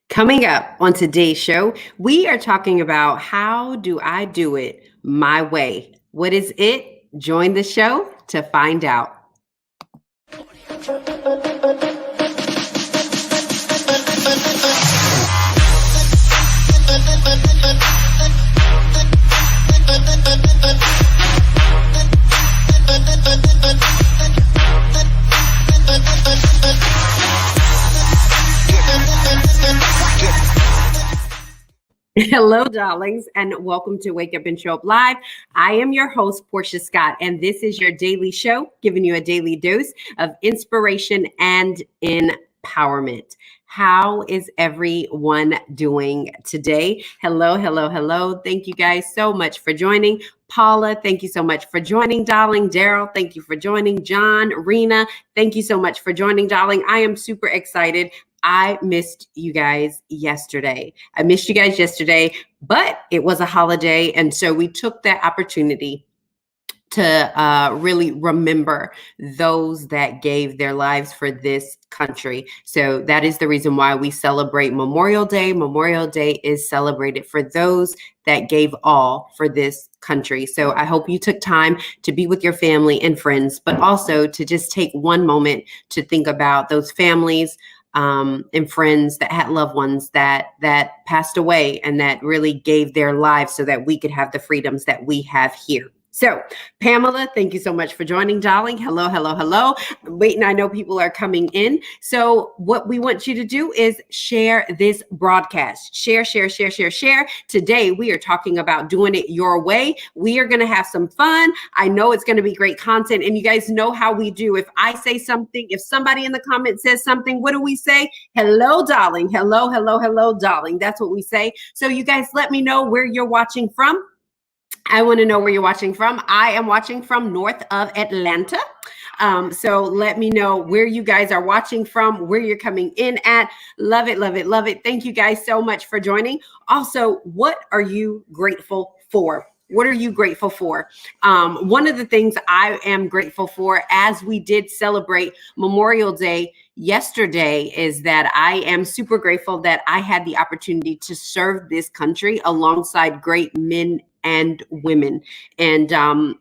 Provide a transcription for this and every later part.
Coming up on today's show, we are talking about how do I do it my way? What is it? Join the show to find out. Hello, darlings, and welcome to Wake Up and Show Up Live. I am your host, Portia Scott, and this is your daily show, giving you a daily dose of inspiration and empowerment. How is everyone doing today? Hello, hello, hello. Thank you guys so much for joining. Paula, thank you so much for joining, darling. Daryl, thank you for joining. John, Rena, thank you so much for joining, darling. I am super excited. I missed you guys yesterday. But it was a holiday. And so we took that opportunity to really remember those that gave their lives for this country. So that is the reason why we celebrate Memorial Day. Memorial Day is celebrated for those that gave all for this country. So I hope you took time to be with your family and friends, but also to just take one moment to think about those families and friends that had loved ones that passed away and that really gave their lives so that we could have the freedoms that we have here. So, Pamela, thank you so much for joining, darling. Hello, hello, hello. Waiting, I know people are coming in. So what we want you to do is share this broadcast. Share. Today, we are talking about doing it your way. We are going to have some fun. I know it's going to be great content. And you guys know how we do. If I say something, if somebody in the comments says something, what do we say? Hello, darling. Hello, hello, hello, darling. That's what we say. So you guys let me know where you're watching from. I want to know where you're watching from. I am watching from north of Atlanta. So let me know where you guys are watching from, where you're coming in at. Love it, love it, love it. Thank you guys so much for joining. Also, what are you grateful for? What are you grateful for? One of the things I am grateful for, as we did celebrate Memorial Day yesterday, is that I am super grateful that I had the opportunity to serve this country alongside great men and women. And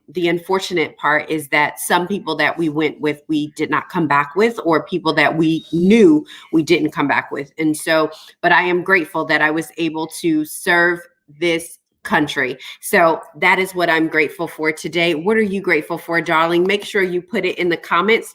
the unfortunate part is that some people that we went with, we did not come back with, or people that we knew we didn't come back with. And so, but I am grateful that I was able to serve this country. So that is what I'm grateful for today. What are you grateful for, darling? Make sure you put it in the comments.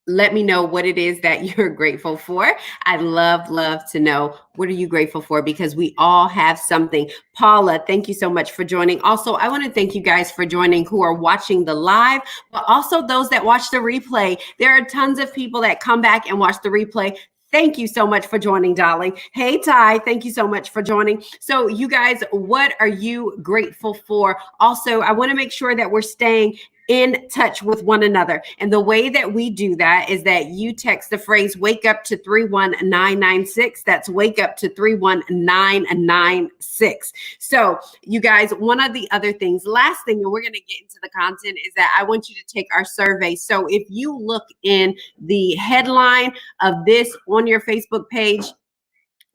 Let me know what it is that you're grateful for. I'd love to know, what are you grateful for? Because we all have something. Paula, thank you so much for joining. Also, I want to thank you guys for joining who are watching the live, but also those that watch the replay. There are tons of people that come back and watch the replay. Thank you so much for joining, darling. Hey, Ty, thank you so much for joining. So you guys, what are you grateful for? Also, I want to make sure that we're staying in touch with one another. And the way that we do that is that you text the phrase wake up to 31996. That's wake up to 31996. So you guys, one of the other things, last thing, and we're going to get into the content, is that I want you to take our survey. So if you look in the headline of this on your Facebook page,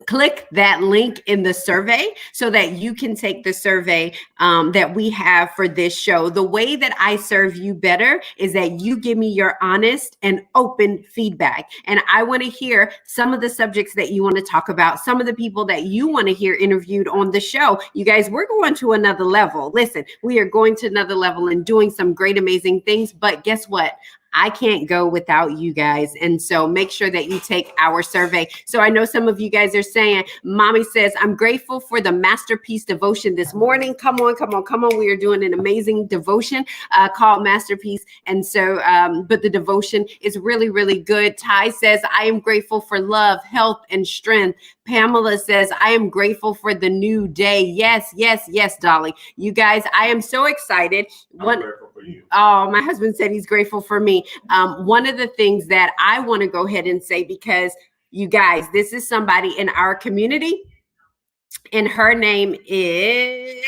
click that link in the survey so that you can take the survey that we have for this show. The way that I serve you better is that you give me your honest and open feedback. And I want to hear some of the subjects that you want to talk about, some of the people that you want to hear interviewed on the show. You guys, we're going to another level. Listen, we are going to another level and doing some great, amazing things. But guess what? I can't go without you guys. And so make sure that you take our survey. So I know some of you guys are saying, Mommy says, I'm grateful for the masterpiece devotion this morning. Come on. We are doing an amazing devotion called Masterpiece. And so, but the devotion is really, really good. Ty says, I am grateful for love, health, and strength. Pamela says, I am grateful for the new day. Yes, darling. You guys, I am so excited. I'm grateful for you. Oh, my husband said he's grateful for me. One of the things that I want to go ahead and say, because you guys, this is somebody in our community, and her name is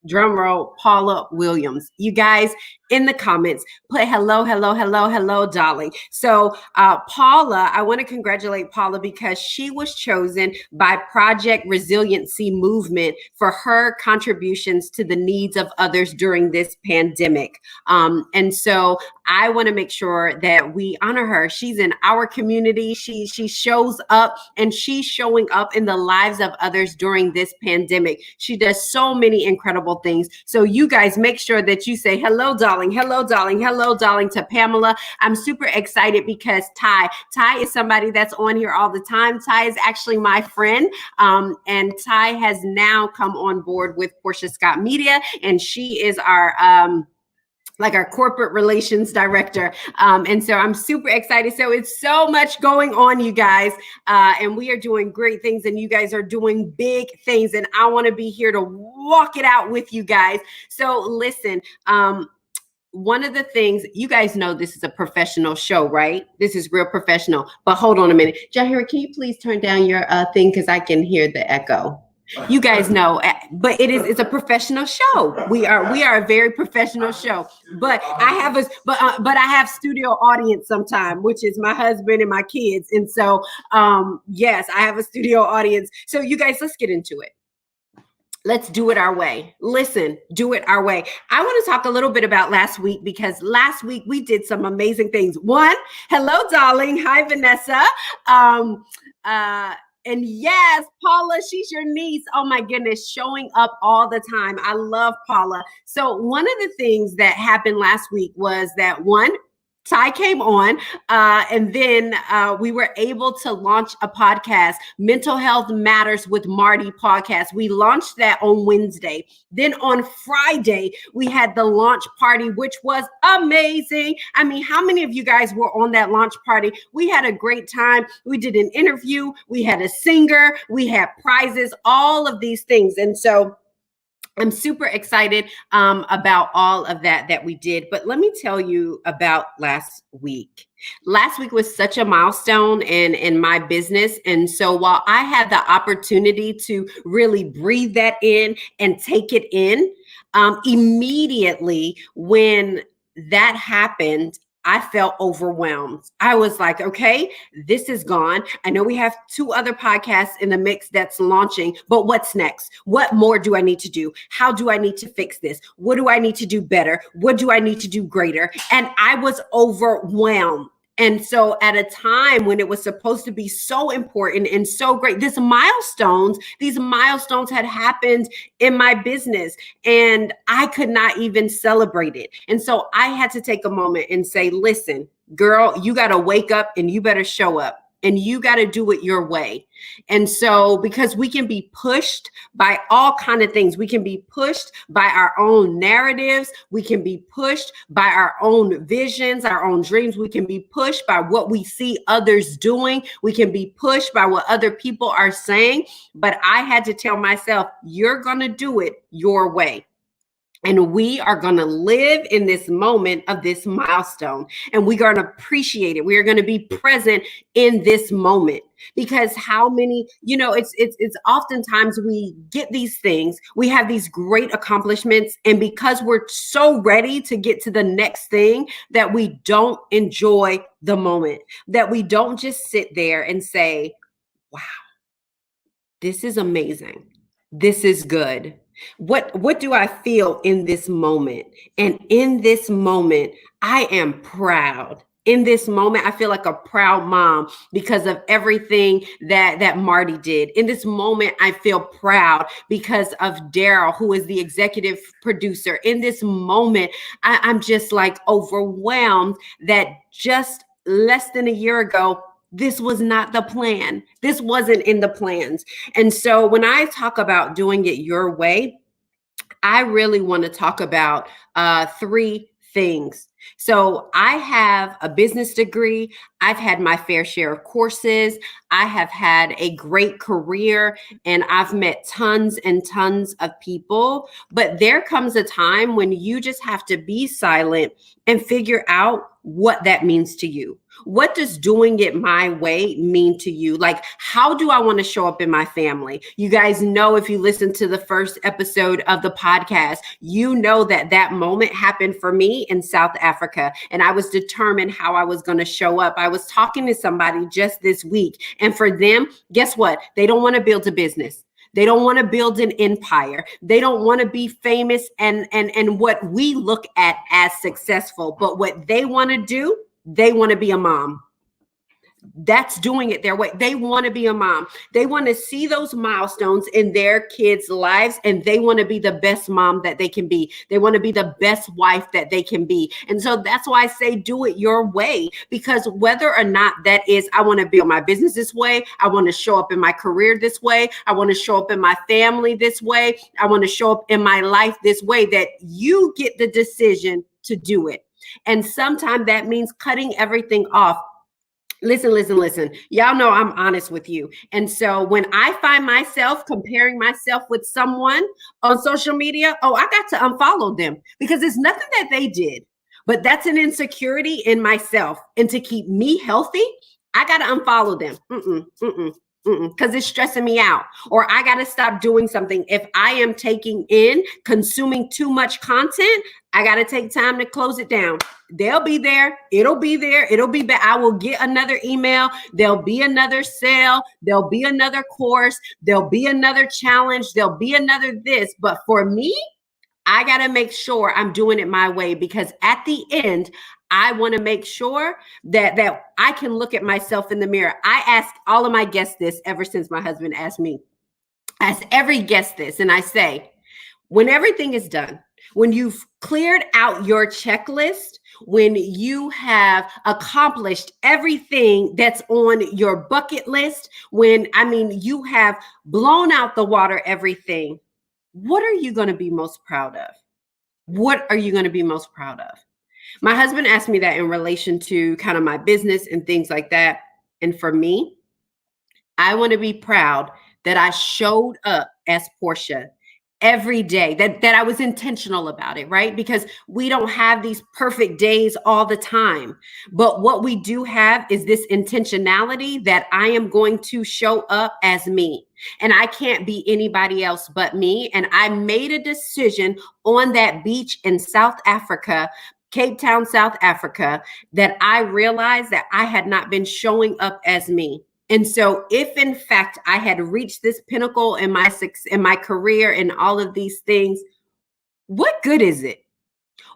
drum roll, Paula Williams. You guys in the comments, put hello, hello, hello, hello, darling. So Paula, I want to congratulate Paula because she was chosen by Project Resiliency Movement for her contributions to the needs of others during this pandemic. And so I want to make sure that we honor her. She's in our community. She shows up, and she's showing up in the lives of others during this pandemic. She does so many incredible things. So you guys make sure that you say hello, darling, hello, darling, hello, darling to Pamela. I'm super excited because Ty is somebody that's on here all the time. Ty is actually my friend, and Ty has now come on board with Portia Scott Media, and she is our our corporate relations director. And so I'm super excited. So it's so much going on, you guys. And we are doing great things, and you guys are doing big things. And I want to be here to walk it out with you guys. So listen, one of the things, you guys know this is a professional show, right? This is real professional. But hold on a minute. Jahira, can you please turn down your thing, because I can hear the echo. You guys know, but it's a professional show. We are a very professional show. But I have studio audience sometime, which is my husband and my kids. And so yes, I have a studio audience. So you guys, let's get into it. Let's do it our way. Listen, do it our way. I want to talk a little bit about last week, because last week we did some amazing things. One, hello, darling. Hi, Vanessa. And yes, Paula, she's your niece. Oh my goodness, showing up all the time. I love Paula. So one of the things that happened last week was that one, Ty came on, and then we were able to launch a podcast, Mental Health Matters with Marty podcast. We launched that on Wednesday. Then on Friday, we had the launch party, which was amazing. I mean, how many of you guys were on that launch party? We had a great time. We did an interview. We had a singer. We had prizes, all of these things. And so I'm super excited about all of that we did. But let me tell you about last week. Last week was such a milestone in my business. And so while I had the opportunity to really breathe that in and take it in, immediately when that happened, I felt overwhelmed. I was like, okay, this is gone. I know we have 2 other podcasts in the mix that's launching, but what's next? What more do I need to do? How do I need to fix this? What do I need to do better? What do I need to do greater? And I was overwhelmed. And so at a time when it was supposed to be so important and so great, these milestones had happened in my business, and I could not even celebrate it. And so I had to take a moment and say, listen, girl, you got to wake up and you better show up. And you got to do it your way. And so, because we can be pushed by all kind of things. We can be pushed by our own narratives. We can be pushed by our own visions, our own dreams. We can be pushed by what we see others doing. We can be pushed by what other people are saying. But I had to tell myself, you're going to do it your way. And we are going to live in this moment of this milestone, and we're going to appreciate it. We are going to be present in this moment, because how many, it's oftentimes we get these things, we have these great accomplishments, and because we're so ready to get to the next thing, that we don't enjoy the moment, that we don't just sit there and say, wow, this is amazing. This is good. What do I feel in this moment? And in this moment, I am proud. In this moment, I feel like a proud mom because of everything that Marty did. In this moment, I feel proud because of Daryl, who is the executive producer. In this moment, I'm just like overwhelmed that just less than a year ago, this was not the plan. This wasn't in the plans. And so when I talk about doing it your way, I really want to talk about 3 things. So I have a business degree. I've had my fair share of courses. I have had a great career, and I've met tons and tons of people. But there comes a time when you just have to be silent and figure out what that means to you. What does doing it my way mean to you? Like, how do I want to show up in my family? You guys know, if you listen to the first episode of the podcast, you know that that moment happened for me in South Africa. And I was determined how I was going to show up. I was talking to somebody just this week. And for them, guess what? They don't want to build a business. They don't want to build an empire. They don't want to be famous and what we look at as successful. But what they want to do, they want to be a mom. That's doing it their way. They want to be a mom. They want to see those milestones in their kids' lives, and they want to be the best mom that they can be. They want to be the best wife that they can be. And so that's why I say do it your way, because whether or not that is, I want to build my business this way, I want to show up in my career this way, I want to show up in my family this way, I want to show up in my life this way, that you get the decision to do it. And sometimes that means cutting everything off. Listen. Y'all know I'm honest with you. And so when I find myself comparing myself with someone on social media, oh, I got to unfollow them, because it's nothing that they did, but that's an insecurity in myself. And to keep me healthy, I got to unfollow them. Because it's stressing me out, or I got to stop doing something. If I am consuming too much content, I got to take time to close it down. They'll be there. It'll be there. It'll be back. I will get another email. There'll be another sale. There'll be another course. There'll be another challenge. There'll be another this. But for me, I got to make sure I'm doing it my way, because at the end, I want to make sure that I can look at myself in the mirror. I ask all of my guests this ever since my husband asked me. I ask every guest this, and I say, when everything is done, when you've cleared out your checklist, when you have accomplished everything that's on your bucket list, you have blown out the water, everything, what are you going to be most proud of? What are you going to be most proud of? My husband asked me that in relation to kind of my business and things like that. And for me, I want to be proud that I showed up as Portia every day, that I was intentional about it, right? Because we don't have these perfect days all the time. But what we do have is this intentionality that I am going to show up as me. And I can't be anybody else but me. And I made a decision on that beach in South Africa, Cape Town, South Africa, that I realized that I had not been showing up as me. And so if in fact I had reached this pinnacle in my career and all of these things, what good is it?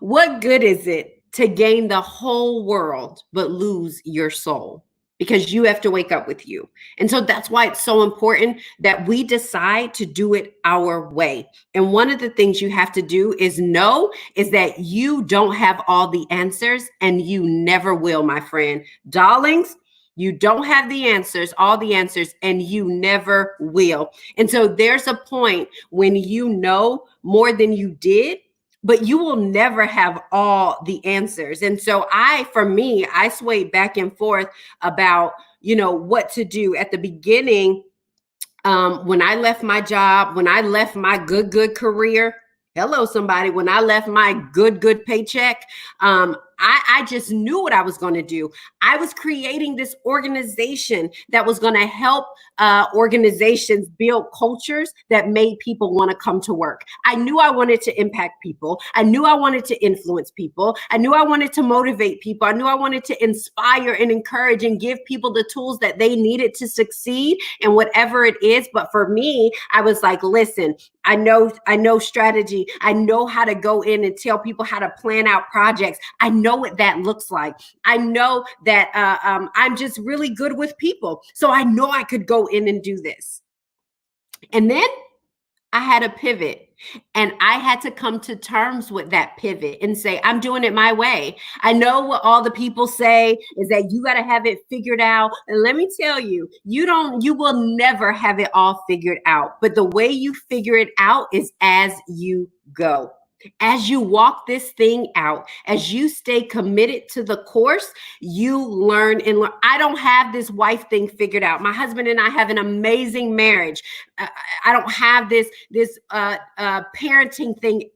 What good is it to gain the whole world but lose your soul? Because you have to wake up with you. And so that's why it's so important that we decide to do it our way. And one of the things you have to do is that you don't have all the answers, and you never will, my friend. Darlings, you don't have all the answers, and you never will. And so there's a point when you know more than you did, but you will never have all the answers. And so I swayed back and forth about, what to do. At the beginning, when I left my job, when I left my good career, hello, somebody, when I left my good paycheck, I just knew what I was going to do. I was creating this organization that was going to help organizations build cultures that made people want to come to work. I knew I wanted to impact people. I knew I wanted to influence people. I knew I wanted to motivate people. I knew I wanted to inspire and encourage and give people the tools that they needed to succeed in whatever it is. But for me, I was like, listen, I know strategy. I know how to go in and tell people how to plan out projects. I know what that looks like. I know that I'm just really good with people. So I know I could go in and do this. And then I had a pivot, and I had to come to terms with that pivot and say, I'm doing it my way. I know what all the people say is that you got to have it figured out. And let me tell you, you will never have it all figured out. But the way you figure it out is as you go. As you walk this thing out, as you stay committed to the course, you learn and learn. I don't have this wife thing figured out. My husband and I have an amazing marriage. I don't have this parenting thing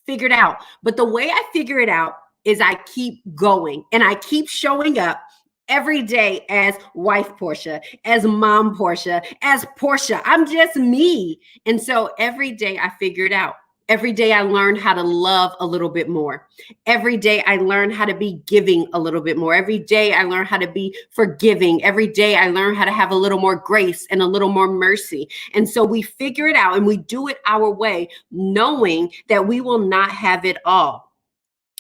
figured out. But the way I figure it out is I keep going and I keep showing up every day as wife Portia, as mom Portia, as Portia. I'm just me. And so every day I figured out. Every day I learned how to love a little bit more. Every day I learned how to be giving a little bit more. Every day I learned how to be forgiving. Every day I learned how to have a little more grace and a little more mercy. And so we figure it out and we do it our way, knowing that we will not have it all.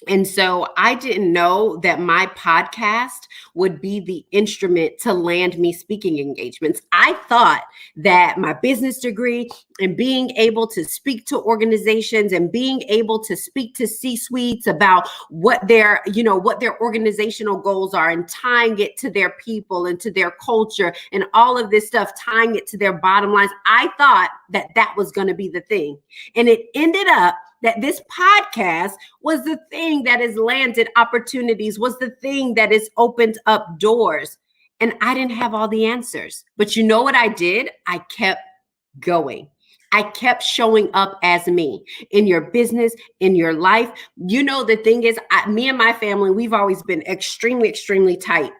And so I didn't know that my podcast would be the instrument to land me speaking engagements. I thought that my business degree and being able to speak to organizations and being able to speak to C-suites about what their organizational goals are and tying it to their people and to their culture and all of this stuff, tying it to their bottom lines. I thought that that was going to be the thing. And it ended up that this podcast was the thing that has landed opportunities, was the thing that has opened up doors. And I didn't have all the answers. But you know what I did? I kept going. I kept showing up as me in your business, in your life. You know, the thing is, me and my family, we've always been extremely, extremely tight.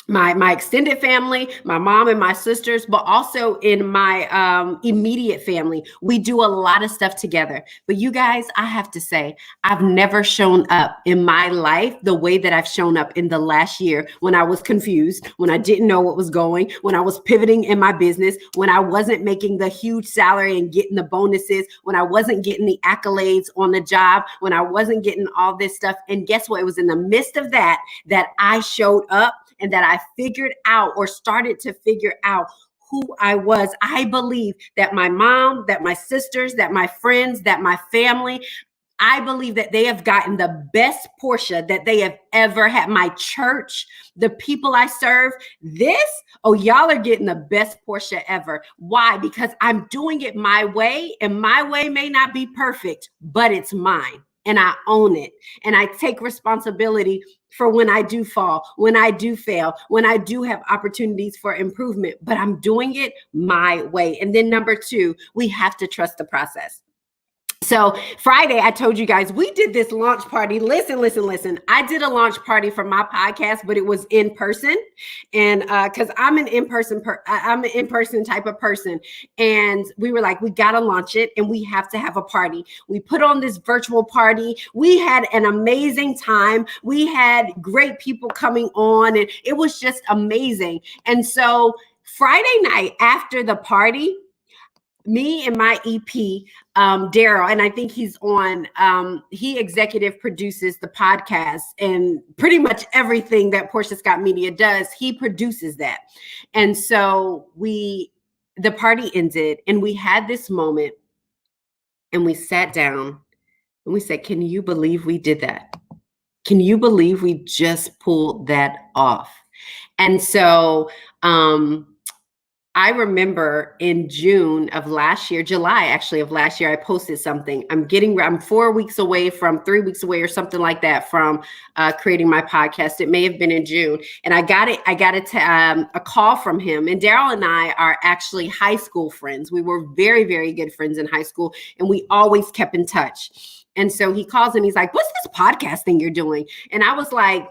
My extended family, my mom and my sisters, but also in my immediate family, we do a lot of stuff together. But you guys, I have to say, I've never shown up in my life the way that I've shown up in the last year, when I was confused, when I didn't know what was going, when I was pivoting in my business, when I wasn't making the huge salary and getting the bonuses, when I wasn't getting the accolades on the job, when I wasn't getting all this stuff. And guess what? It was in the midst of that I showed up and that I figured out, or started to figure out, who I was. I believe that my mom, that my sisters, that my friends, that my family, I believe that they have gotten the best Portia that they have ever had. My church, the people I serve, y'all are getting the best Portia ever. Why? Because I'm doing it my way, and my way may not be perfect, but it's mine. And I own it. And I take responsibility for when I do fall, when I do fail, when I do have opportunities for improvement, but I'm doing it my way. And then number 2, we have to trust the process. So Friday, I told you guys, we did this launch party. Listen. I did a launch party for my podcast, but it was in person. And because I'm an in-person type of person. And we were like, we got to launch it and we have to have a party. We put on this virtual party. We had an amazing time. We had great people coming on, and it was just amazing. And so Friday night after the party, me and my EP, Daryl, and I think he's on, he executive produces the podcast, and pretty much everything that Portia Scott Media does, he produces that. And so the party ended and we had this moment and we sat down and we said, can you believe we did that? Can you believe we just pulled that off? And so, I remember in June of last year, July actually of last year, I posted something. I'm 4 weeks away from 3 weeks away or something like that from creating my podcast. It may have been in June. And I got a call from him. And Daryl and I are actually high school friends. We were very, very good friends in high school, and we always kept in touch. And so he calls and he's like, what's this podcast thing you're doing? And I was like,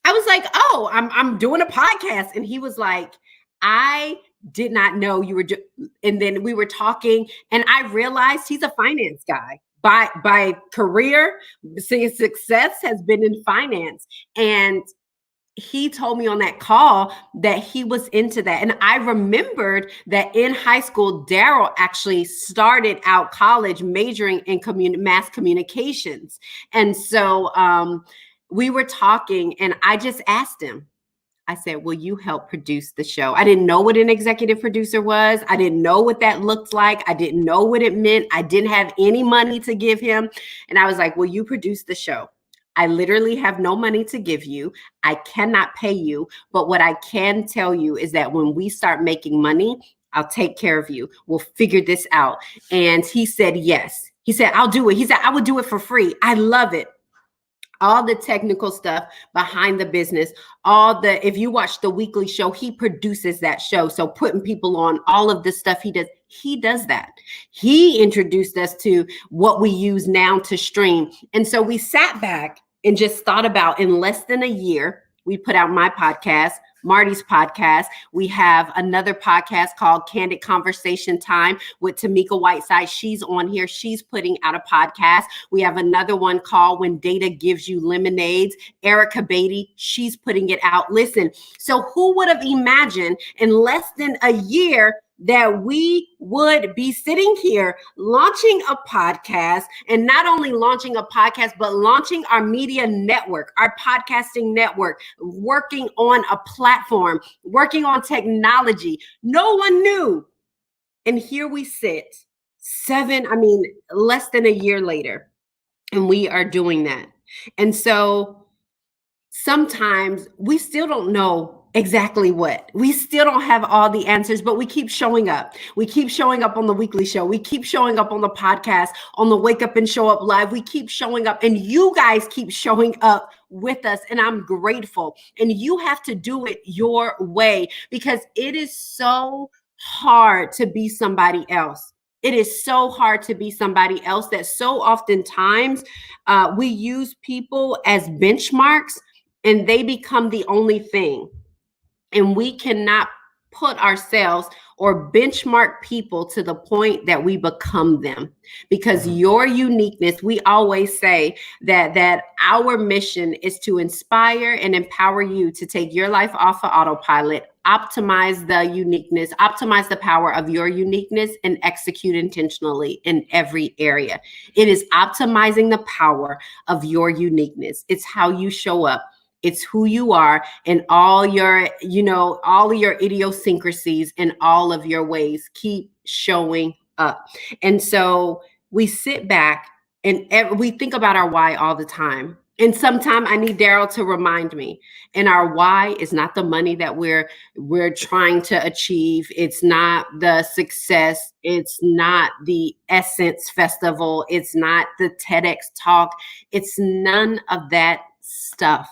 oh, I'm doing a podcast. And he was like, I did not know you were and then we were talking, and I realized he's a finance guy by career. His success has been in finance. And he told me on that call that he was into that. And I remembered that in high school, Daryl actually started out college majoring in mass communications. And so we were talking, and I just asked him, I said, will you help produce the show? I didn't know what an executive producer was. I didn't know what that looked like. I didn't know what it meant. I didn't have any money to give him. And I was like, will you produce the show? I literally have no money to give you. I cannot pay you. But what I can tell you is that when we start making money, I'll take care of you. We'll figure this out. And he said, yes. He said, I'll do it. He said, I would do it for free. I love it. All the technical stuff behind the business, if you watch the weekly show, he produces that show. So putting people on, all of the stuff he does that. He introduced us to what we use now to stream. And so we sat back and just thought about, in less than a year, We put out my podcast, Marty's podcast. We have another podcast called Candid Conversation Time with Tamika Whiteside. She's on here. She's putting out a podcast. We have another one called When Data Gives You Lemonades. Erica Beatty, she's putting it out. Listen, so who would have imagined in less than a year that we would be sitting here launching a podcast, and not only launching a podcast, but launching our media network, our podcasting network, working on a platform, working on technology. No one knew. And here we sit less than a year later, and we are doing that. And so sometimes we still don't know exactly what. We still don't have all the answers, but we keep showing up. We keep showing up on the weekly show. We keep showing up on the podcast, on the Wake Up and Show Up Live. We keep showing up, and you guys keep showing up with us, and I'm grateful. And you have to do it your way, because it is so hard to be somebody else. It is so hard to be somebody else that so oftentimes we use people as benchmarks, and they become the only thing. And we cannot put ourselves or benchmark people to the point that we become them, because your uniqueness, we always say that our mission is to inspire and empower you to take your life off of autopilot, optimize the uniqueness, optimize the power of your uniqueness, and execute intentionally in every area. It is optimizing the power of your uniqueness. It's how you show up. It's who you are, and all your idiosyncrasies and all of your ways. Keep showing up. And so we sit back and we think about our why all the time. And sometimes I need Daryl to remind me. And our why is not the money that we're trying to achieve. It's not the success. It's not the Essence Festival. It's not the TEDx talk. It's none of that stuff.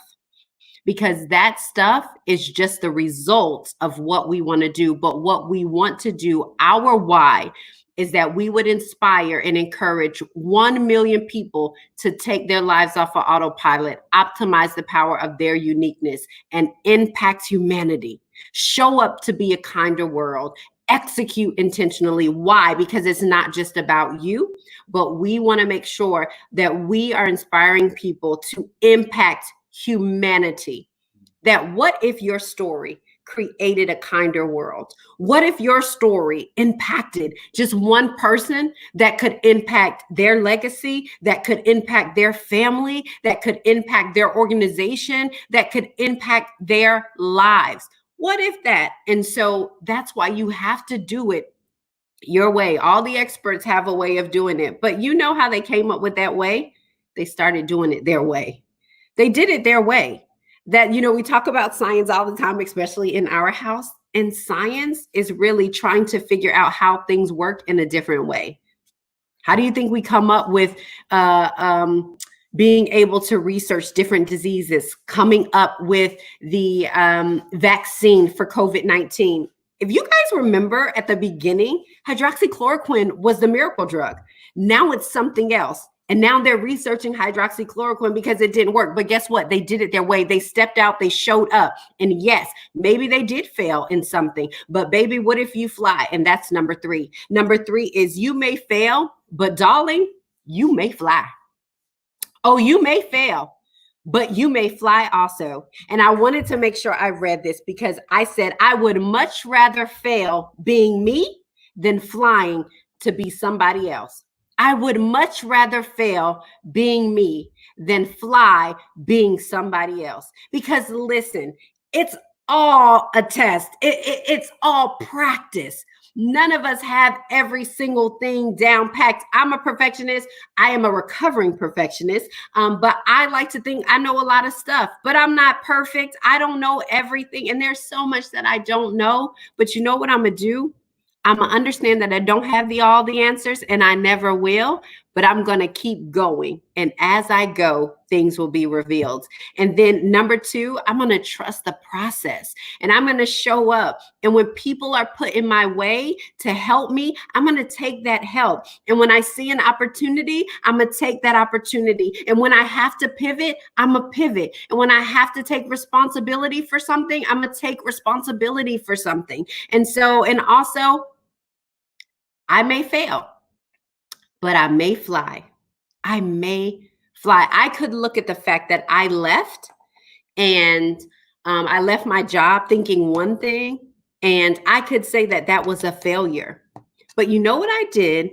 Because that stuff is just the result of what we want to do. But what we want to do, our why, is that we would inspire and encourage 1 million people to take their lives off of autopilot, optimize the power of their uniqueness, and impact humanity. Show up to be a kinder world. Execute intentionally. Why? Because it's not just about you, but we want to make sure that we are inspiring people to impact humanity. That what if your story created a kinder world? What if your story impacted just one person that could impact their legacy, that could impact their family, that could impact their organization, that could impact their lives? What if that? And so that's why you have to do it your way. All the experts have a way of doing it, but you know how they came up with that way? They started doing it their way. They did it their way. That, we talk about science all the time, especially in our house. And science is really trying to figure out how things work in a different way. How do you think we come up with being able to research different diseases, coming up with the vaccine for COVID-19? If you guys remember at the beginning, hydroxychloroquine was the miracle drug. Now it's something else. And now they're researching hydroxychloroquine because it didn't work. But guess what? They did it their way. They stepped out. They showed up. And yes, maybe they did fail in something. But baby, what if you fly? And that's number 3. Number 3 is you may fail, but darling, you may fly. Oh, you may fail, but you may fly also. And I wanted to make sure I read this, because I said I would much rather fail being me than flying to be somebody else. I would much rather fail being me than fly being somebody else. Because listen, it's all a test. It's all practice. None of us have every single thing down packed. I'm a perfectionist. I am a recovering perfectionist. But I like to think I know a lot of stuff, but I'm not perfect. I don't know everything. And there's so much that I don't know. But you know what I'm going to do? I'm going to understand that I don't have all the answers, and I never will, but I'm going to keep going. And as I go, things will be revealed. And then number two, I'm going to trust the process and I'm going to show up. And when people are put in my way to help me, I'm going to take that help. And when I see an opportunity, I'm going to take that opportunity. And when I have to pivot, I'm going to pivot. And when I have to take responsibility for something, I'm going to take responsibility for something. And so, and also, I may fail, but I may fly. I may fly. I could look at the fact that I left and I left my job thinking one thing, and I could say that that was a failure. But you know what I did?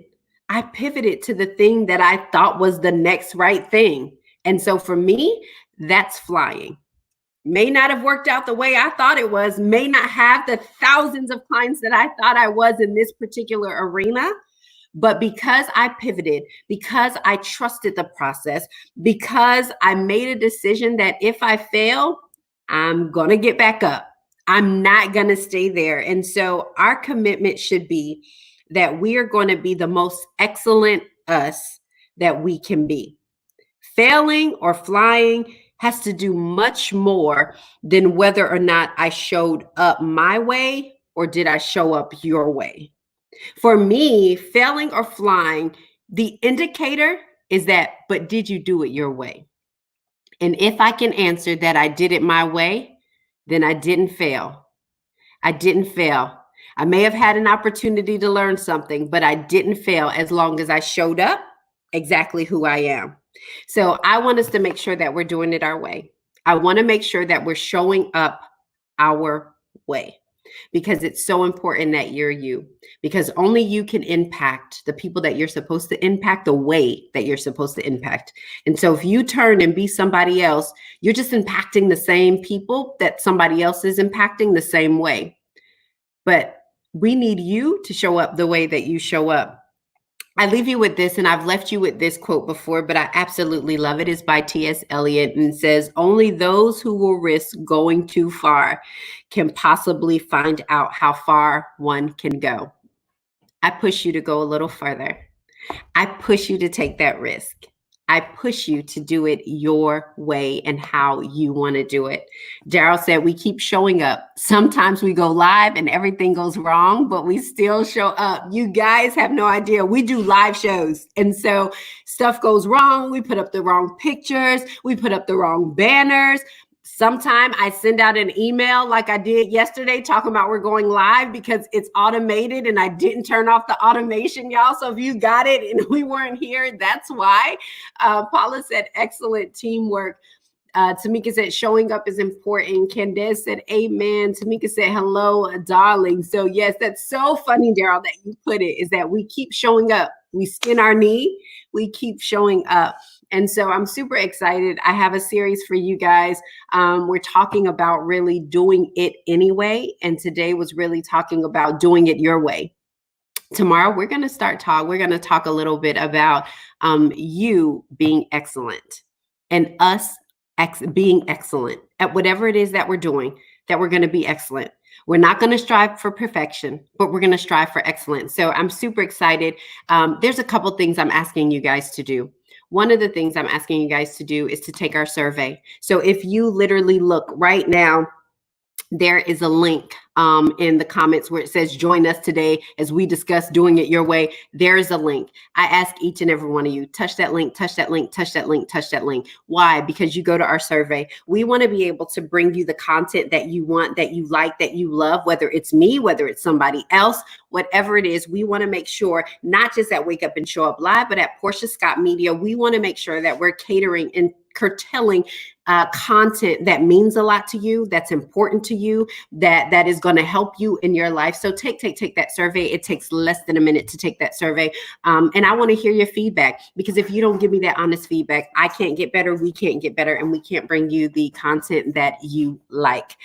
I pivoted to the thing that I thought was the next right thing. And so for me, that's flying. May not have worked out the way I thought it was, may not have the thousands of clients that I thought I was in this particular arena. But because I pivoted, because I trusted the process, because I made a decision that if I fail, I'm going to get back up. I'm not going to stay there. And so our commitment should be that we are going to be the most excellent us that we can be. Failing or flying has to do much more than whether or not I showed up my way or did I show up your way. For me, failing or flying, the indicator is that, but did you do it your way? And if I can answer that I did it my way, then I didn't fail. I didn't fail. I may have had an opportunity to learn something, but I didn't fail as long as I showed up exactly who I am. So I want us to make sure that we're doing it our way. I want to make sure that we're showing up our way, because it's so important that you're you, because only you can impact the people that you're supposed to impact the way that you're supposed to impact. And so if you turn and be somebody else, you're just impacting the same people that somebody else is impacting the same way. But we need you to show up the way that you show up. I leave you with this, and I've left you with this quote before, but I absolutely love it. It's by T.S. Eliot, and it says, "Only those who will risk going too far can possibly find out how far one can go." I push you to go a little further. I push you to take that risk. I push you to do it your way and how you want to do it. Daryl said, we keep showing up. Sometimes we go live and everything goes wrong, but we still show up. You guys have no idea. We do live shows. And so stuff goes wrong. We put up the wrong pictures. We put up the wrong banners. Sometime I send out an email like I did yesterday talking about we're going live because it's automated and I didn't turn off the automation, y'all. So if you got it and we weren't here, that's why. Paula said, excellent teamwork. Tamika said, showing up is important. Candace said, amen. Tamika said, hello, darling. So yes, that's so funny, Daryl, that you put it, is that we keep showing up. We skin our knee. We keep showing up. And so I'm super excited. I have a series for you guys. We're talking about really doing it anyway. And today was really talking about doing it your way. Tomorrow, we're going to we're going to talk a little bit about you being excellent and us being excellent at whatever it is that we're doing, that we're going to be excellent. We're not going to strive for perfection, but we're going to strive for excellence. So I'm super excited. There's a couple things I'm asking you guys to do. One of the things I'm asking you guys to do is to take our survey. So if you literally look right now, there is a link in the comments where it says join us today as we discuss doing it your way. There is a link. I ask each and every one of you, touch that link, touch that link, touch that link, touch that link. Why? Because you go to our survey. We want to be able to bring you the content that you want, that you like, that you love, whether it's me, whether it's somebody else, whatever it is. We want to make sure not just at Wake Up and Show Up Live, but at Portia Scott Media, we want to make sure that we're catering and curtailing content that means a lot to you, that's important to you, that is going to help you in your life. So take that survey. It takes less than a minute to take that survey. And I want to hear your feedback, because if you don't give me that honest feedback, I can't get better, we can't get better, and we can't bring you the content that you like.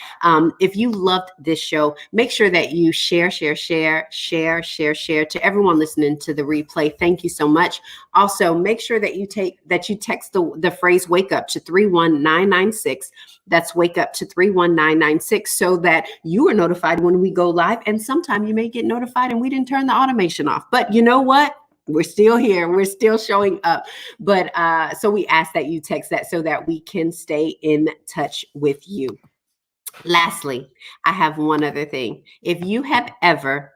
If you loved this show, make sure that you share to everyone listening to the replay. Thank you so much. Also, make sure that you text the phrase wake up to 31996. That's wake up to 31996, so that you are notified when we go live. And sometime you may get notified and we didn't turn the automation off. But you know what? We're still here. We're still showing up. But so we ask that you text that so that we can stay in touch with you. Lastly, I have one other thing. If you have ever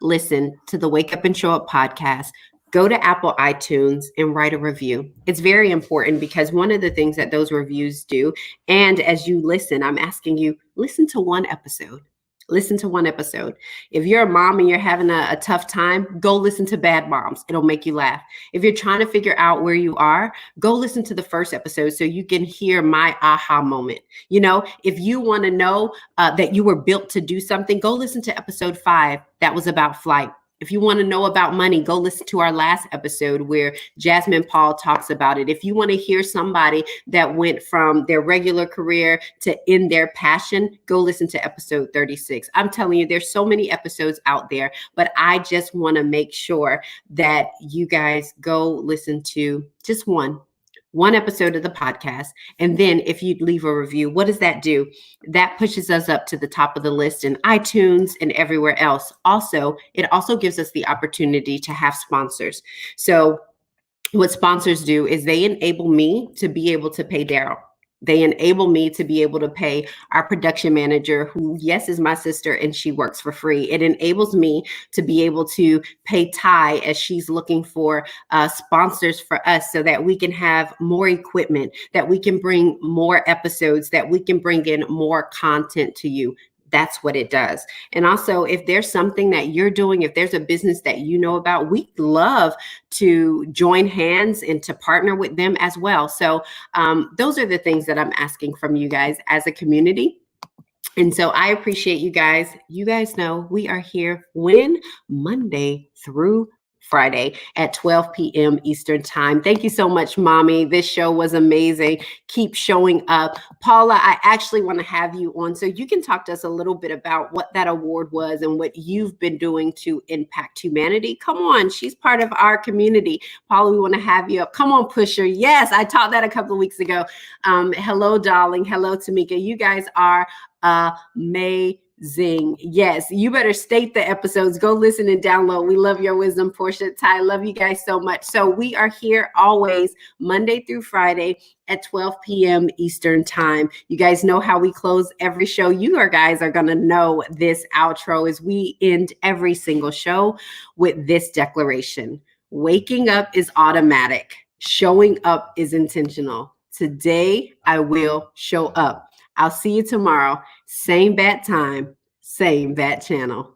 listened to the Wake Up and Show Up podcast, go to Apple iTunes and write a review. It's very important because one of the things that those reviews do, and as you listen, I'm asking you, listen to one episode. Listen to one episode. If you're a mom and you're having a tough time, go listen to Bad Moms. It'll make you laugh. If you're trying to figure out where you are, go listen to the first episode so you can hear my aha moment. You know, if you want to know that you were built to do something, go listen to episode 5. That was about flight. If you want to know about money, go listen to our last episode where Jasmine Paul talks about it. If you want to hear somebody that went from their regular career to in their passion, go listen to episode 36. I'm telling you, there's so many episodes out there, but I just want to make sure that you guys go listen to just one episode of the podcast. And then if you leave a review, what does that do? That pushes us up to the top of the list in iTunes and everywhere else. Also, it also gives us the opportunity to have sponsors. So what sponsors do is they enable me to be able to pay Daryl. They enable me to be able to pay our production manager, who, yes, is my sister and she works for free. It enables me to be able to pay Ty as she's looking for sponsors for us so that we can have more equipment, that we can bring more episodes, that we can bring in more content to you. That's what it does. And also, if there's something that you're doing, if there's a business that you know about, we'd love to join hands and to partner with them as well. So those are the things that I'm asking from you guys as a community. And so I appreciate you guys. You guys know we are here Monday through Friday at 12 p.m. Eastern time. Thank you so much, Mommy. This show was amazing. Keep showing up. Paula, I actually want to have you on so you can talk to us a little bit about what that award was and what you've been doing to impact humanity. Come on, she's part of our community. Paula, we want to have you up. Come on, Pusher. Yes, I taught that a couple of weeks ago. Hello, darling. Hello, Tamika. You guys are amazing. Yes, you better state the episodes. Go listen and download. We love your wisdom, Portia, Ty. Love you guys so much. So we are here always Monday through Friday at 12 p.m. Eastern time. You guys know how we close every show. You guys are going to know this outro as we end every single show with this declaration. Waking up is automatic. Showing up is intentional. Today, I will show up. I'll see you tomorrow. Same bat time, same bat channel.